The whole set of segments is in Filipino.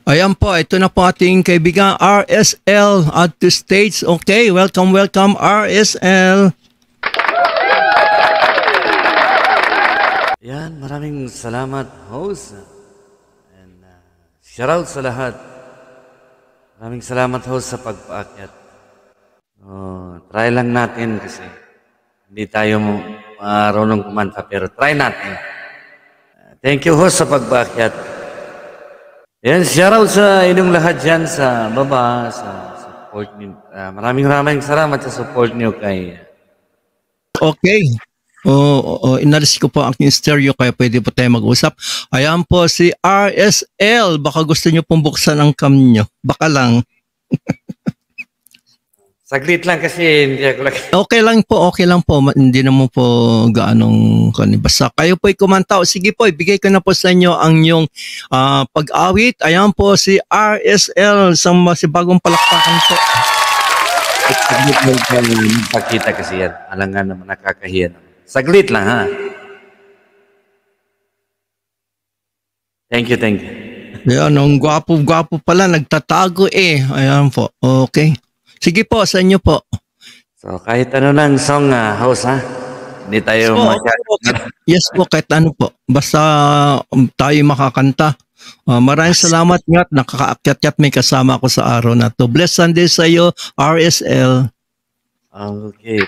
Ayan po, ito na po ating kaibigan RSL at the stage. Okay, welcome, welcome RSL. Yan, maraming salamat, host. And shout out sa lahat. Maraming salamat, host, sa pagpaakyat. Try lang natin kasi hindi tayo marunong kumanta, pero try natin. Thank you, host, sa pagpaakyat. Yan, shout out sa inyong lahat dyan sa baba, sa support niyo. Maraming salamat sa support niyo kay... Okay. Inalis ko po ang aking stereo kaya pwede po tayo mag-usap. Ayan po si RSL. Baka gusto nyo pong buksan ang cam nyo. Baka lang. Saglit lang kasi hindi ako lagi. Okay lang po. Hindi naman po gaanong basta kayo po'y kumanta. O sige po, ibigay ko na po sa inyo ang inyong pag-awit. Ayan po si RSL sa bagong palakpakan po. Saglit lang magpakita kasi yan. Alam nga naman nakakahiya naman. Saglit lang ha. Thank you. Ayan, ang gwapo pala. Nagtatago eh. Ayan po. Okay. Sige po, sa inyo po. So, kahit ano ng song, house, ha? Hindi tayo Yes po, kahit ano po. Basta tayo makakanta. Maraming salamat nga at nakakaakyat-kyat may kasama ako sa araw na to. Bless Sunday sa iyo, RSL. Okay.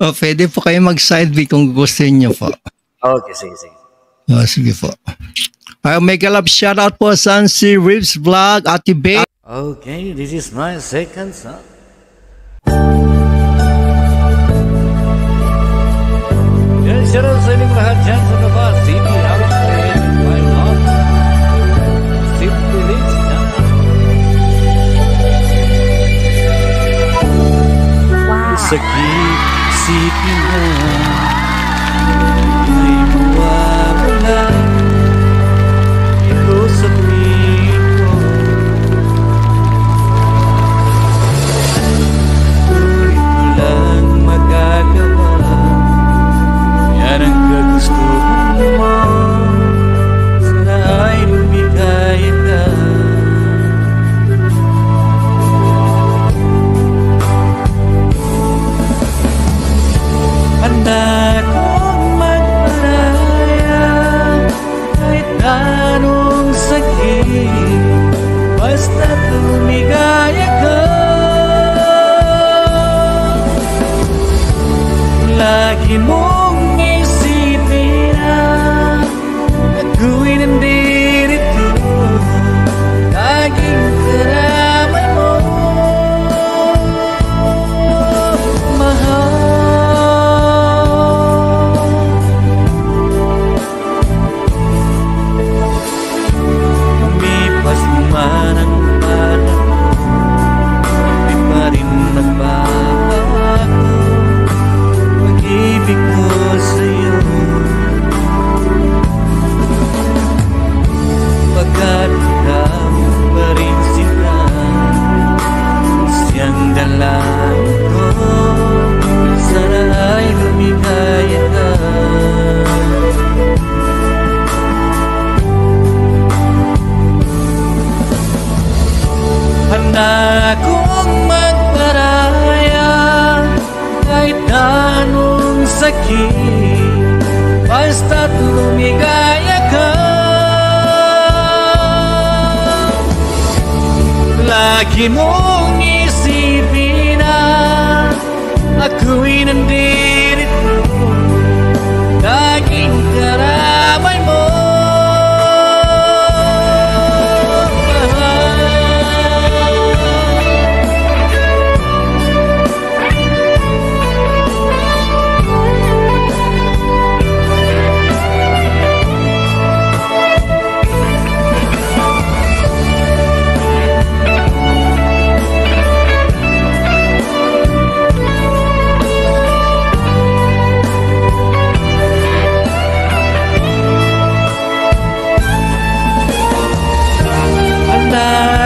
O, pwede po kayo mag-side B kung gusto niyo po. Okay, sige, sige. O, sige po. Mega love shoutout po sa si Ribs Vlog, Ate Bay. Okay, this is my second song. Yan, shoutout sa inyong lahat dyan sa baba. CD, out of my love. Simply Lips, yan. Sakit isipin na ay mawawala ito sa piling ko. Tuloy mo lang magagawa, yan ang kagustuhan mo. Sana ay lumigaya ka. Handa kong magparaya kahit anong sakit, basta't lumigaya ka. Lagi mong isipin na ako'y nandito, laging karamay mo. Man ang panahon, di pa rin nagbabago pag-ibig ko sa'yo. Pagkat ikaw pa rin sila, siyang dalangin ko, sana ay lumigaya ka. Handa akong magparaya kahit anong sakit, basta't lumigaya ka. Lagi mong isipin na ako'y nandito, laging karamay mo.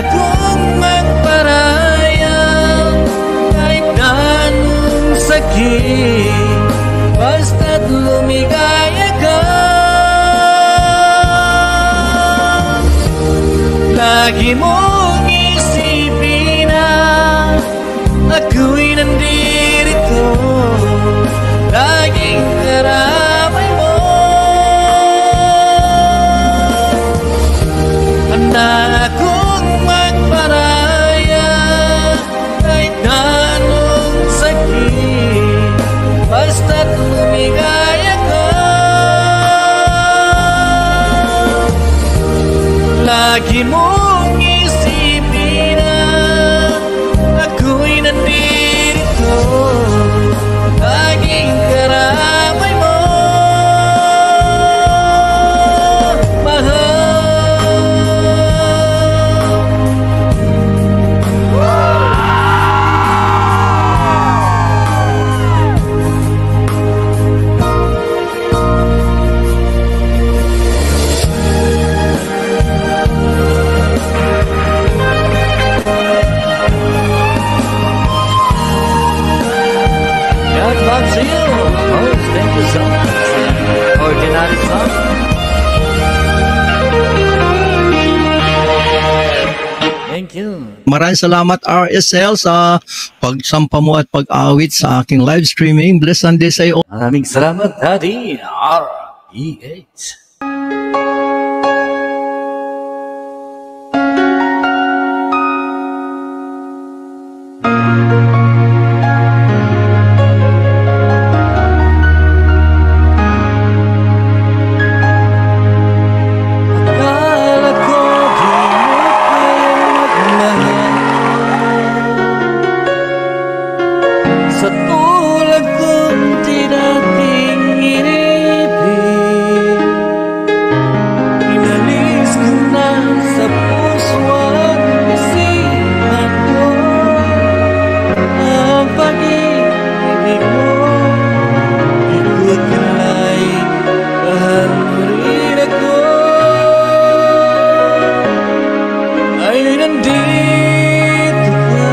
Akong magparaya kahit anong sakit, basta't lumigaya ka. Lagi mong isipin na ako'y nandito, laging karamay mo. Handa akong magparaya kahit anong sakit, basta't lumigaya ka. Lagi mong isipin na ako'y nandito, laging karamay mo. God bless you. Oh, thank you so much. Ordinary song. Thank you. Maraming salamat RSL sa pagsampa mo at pag-awit sa aking live streaming. Blessed Sunday sa iyo. Maraming salamat, Daddy R.E.H. sa tulad kong di dating inibig. Inalis ko na sa puso at isipan ko ang pag-ibig mo. Ikot ay mahal mo rin ako. Ay nandito ka,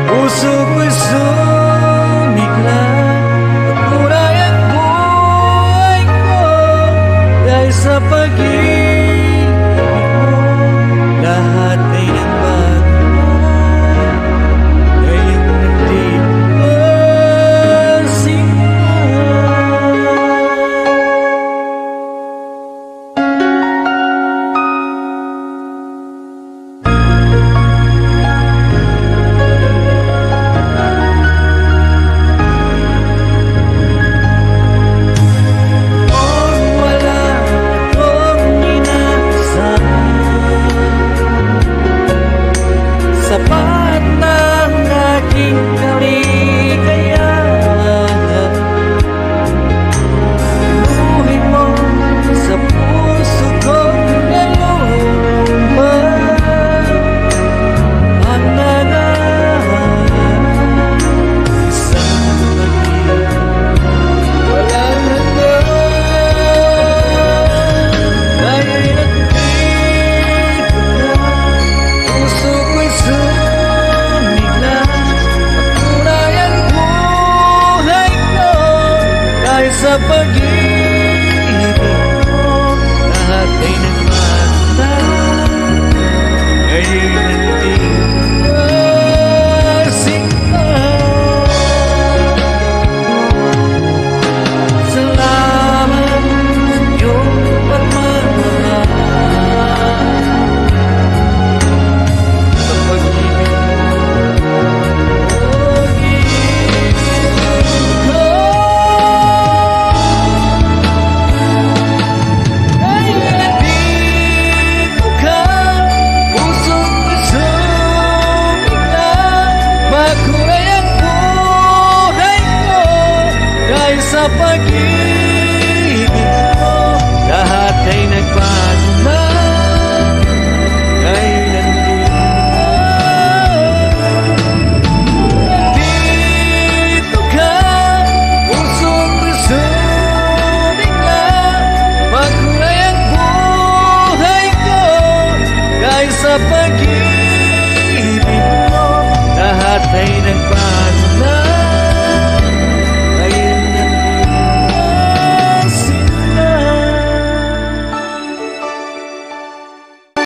puso ko'y sumigla. Pagkulay ang buhay ko dahil sa pag-ibig mo. Lahat ay nagbago ngayong nandito ang simula. Kung wala akong inaasahan, sapat na ang aking kaligayahan. Buhay mo sa puso kong naluma ang nanahan. Isang pag-ibig walang hanggan. Ngayon'y nandito ka, puso ko'y sumigla. Pagkulay ang buhay ko dahil sa pag-ibig mo. Lahat ay nagmana ngayon'y nandito ang simula. Salamat sa iyong pagmamahal, sa pag-ibig ko. Ngayon nandito ka, puso ko'y sumigla. Makulay ang buhay ko dahil sa pag-ibig mo. Lahat ay nagbago na ngayon nandito ka, puso ko'y sumigla. Makulay ang buhay ko dahil sa pag-ibig mo. Lahat ay nagbago